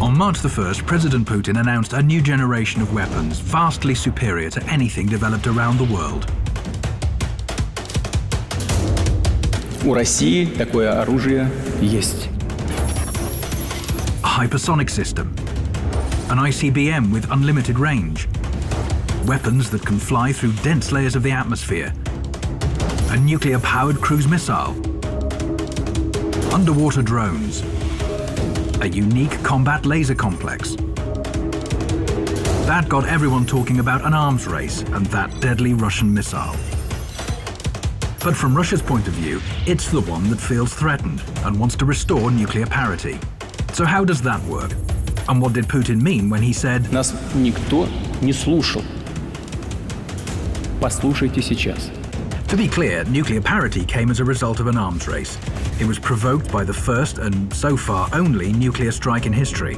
On March the 1st, President Putin announced a new generation of weapons vastly superior to anything developed around the world. У России такое оружие есть. A hypersonic system, an ICBM with unlimited range, weapons that can fly through dense layers of the atmosphere, a nuclear-powered cruise missile, underwater drones, a unique combat laser complex. That got everyone talking about an arms race and that deadly Russian missile. But from Russia's point of view, it's the one that feels threatened and wants to restore nuclear parity. So how does that work? And what did Putin mean when he said, Нас никто не слушал. Послушайте сейчас. To be clear, nuclear parity came as a result of an arms race. It was provoked by the first and so far only nuclear strike in history,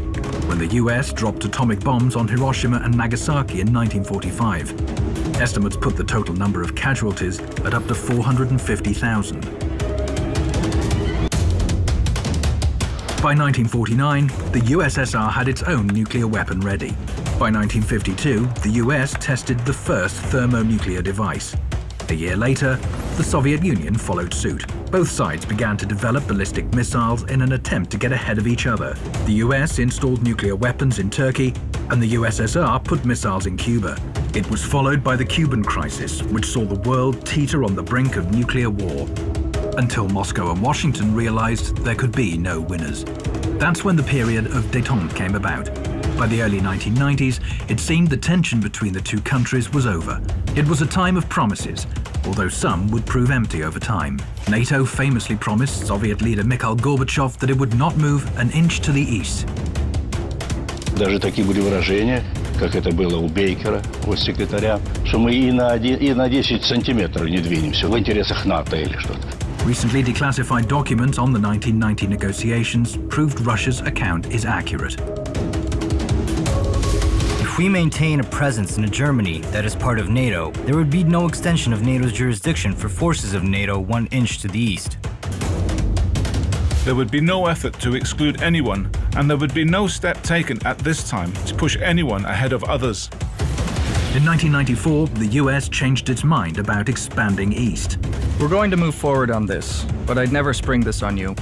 when the US dropped atomic bombs on Hiroshima and Nagasaki in 1945. Estimates put the total number of casualties at up to 450,000. By 1949, the USSR had its own nuclear weapon ready. By 1952, the US tested the first thermonuclear device. A year later, the Soviet Union followed suit. Both sides began to develop ballistic missiles in an attempt to get ahead of each other. The US installed nuclear weapons in Turkey, and the USSR put missiles in Cuba. It was followed by the Cuban crisis, which saw the world teeter on the brink of nuclear war, until Moscow and Washington realized there could be no winners. That's when the period of détente came about. By the early 1990s, it seemed the tension between the two countries was over. It was a time of promises, although some would prove empty over time. NATO famously promised Soviet leader Mikhail Gorbachev that it would not move an inch to the east. Даже такие были выражения, как это было у Бейкера, у секретаря, что мы и на 10 сантиметров не двинемся в интересах НАТО или что-то. Recently declassified documents on the 1990 negotiations proved Russia's account is accurate. If we maintain a presence in a Germany that is part of NATO, there would be no extension of NATO's jurisdiction for forces of NATO 1 inch to the east. There would be no effort to exclude anyone, and there would be no step taken at this time to push anyone ahead of others. In 1994, the US changed its mind about expanding east. We're going to move forward on this, but I'd never spring this on you.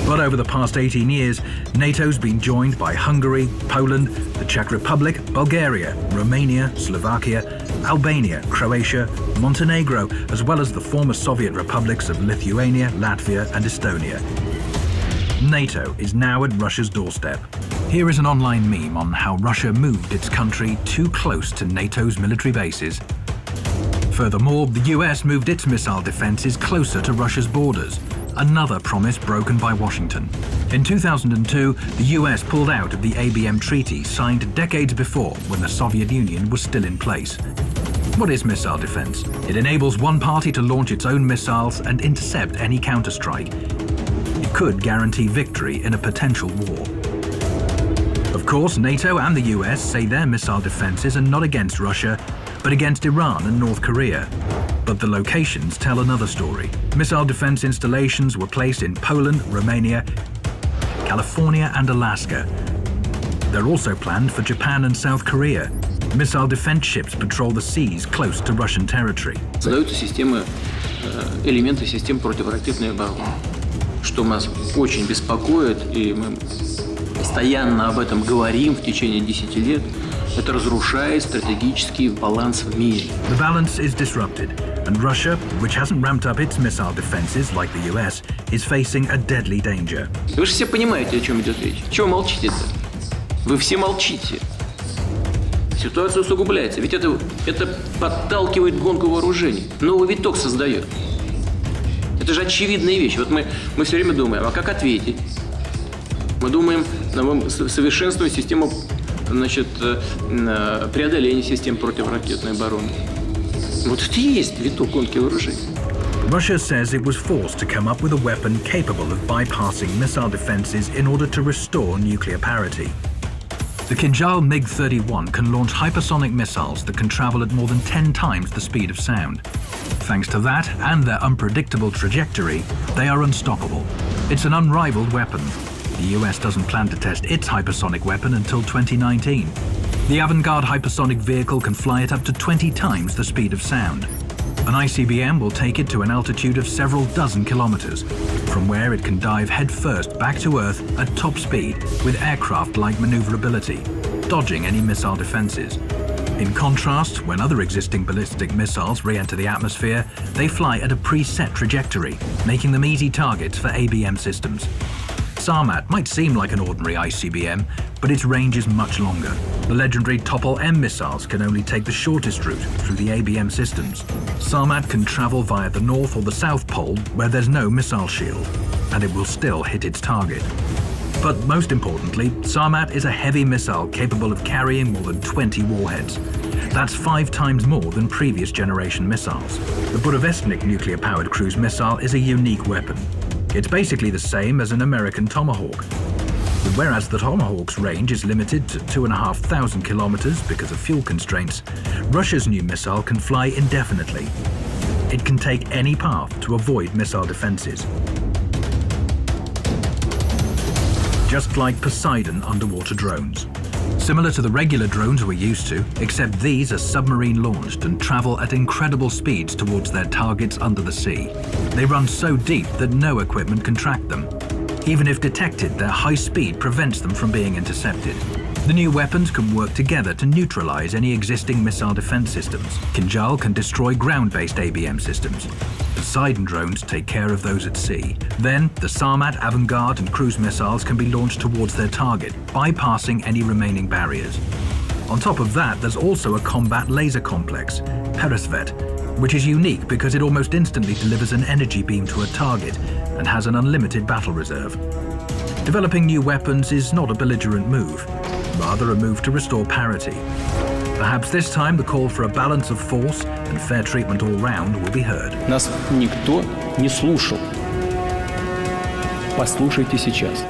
But over the past 18 years, NATO's been joined by Hungary, Poland, the Czech Republic, Bulgaria, Romania, Slovakia, Albania, Croatia, Montenegro, as well as the former Soviet republics of Lithuania, Latvia, and Estonia. NATO is now at Russia's doorstep. Here is an online meme on how Russia moved its country too close to NATO's military bases. Furthermore, the US moved its missile defenses closer to Russia's borders, another promise broken by Washington. In 2002, the US pulled out of the ABM treaty signed decades before when the Soviet Union was still in place. What is missile defense? It enables one party to launch its own missiles and intercept any counterstrike. It could guarantee victory in a potential war. Of course, NATO and the US say their missile defenses are not against Russia, but against Iran and North Korea. But the locations tell another story. Missile defense installations were placed in Poland, Romania, California, and Alaska. They're also planned for Japan and South Korea. Missile defense ships patrol the seas close to Russian territory. Создаются системы, элементы систем противоракетной обороны, что нас очень беспокоит, и мы постоянно об этом говорим в течение 10 лет. Это разрушает стратегический баланс в мире. The balance is disrupted, and Russia, which hasn't ramped up its missile defenses like the US, is facing a deadly danger. Вы же все понимаете, о чем идет речь. Чего молчите-то? Вы все молчите. Ситуация усугубляется, ведь это подталкивает гонку вооружений, новый виток создает. Это же очевидная вещь. Вот мы все время думаем, а как ответить? Мы думаем, совершенствовать систему, значит, преодоления систем противоракетной обороны. Вот это и есть виток гонки вооружений. Russia says it was forced to come up with a weapon capable of bypassing missile defenses in order to restore nuclear parity. The Kinjal MiG-31 can launch hypersonic missiles that can travel at more than 10 times the speed of sound. Thanks to that and their unpredictable trajectory, they are unstoppable. It's an unrivaled weapon. The The US doesn't plan to test its hypersonic weapon until 2019. The Avangard hypersonic vehicle can fly at up to 20 times the speed of sound. An ICBM will take it to an altitude of several dozen kilometers, from where it can dive headfirst back to Earth at top speed with aircraft-like maneuverability, dodging any missile defenses. In contrast, when other existing ballistic missiles re-enter the atmosphere, they fly at a preset trajectory, making them easy targets for ABM systems. Sarmat might seem like an ordinary ICBM, but its range is much longer. The legendary Topol-M missiles can only take the shortest route through the ABM systems. Sarmat can travel via the North or the South Pole where there's no missile shield, and it will still hit its target. But most importantly, Sarmat is a heavy missile capable of carrying more than 20 warheads. That's 5 times more than previous generation missiles. The Burevestnik nuclear-powered cruise missile is a unique weapon. It's basically the same as an American Tomahawk. But whereas the Tomahawk's range is limited to 2,500 kilometers because of fuel constraints, Russia's new missile can fly indefinitely. It can take any path to avoid missile defenses. Just like Poseidon underwater drones. Similar to the regular drones we're used to, except these are submarine launched and travel at incredible speeds towards their targets under the sea. They run so deep that no equipment can track them. Even if detected, their high speed prevents them from being intercepted. The new weapons can work together to neutralize any existing missile defense systems. Kinjal can destroy ground-based ABM systems. Poseidon drones take care of those at sea. Then, the Sarmat, Avangard and cruise missiles can be launched towards their target, bypassing any remaining barriers. On top of that, there's also a combat laser complex, Peresvet, which is unique because it almost instantly delivers an energy beam to a target and has an unlimited battle reserve. Developing new weapons is not a belligerent move, rather a move to restore parity. Perhaps this time the call for a balance of force and fair treatment all round will be heard. Нас никто не слушал. Послушайте сейчас.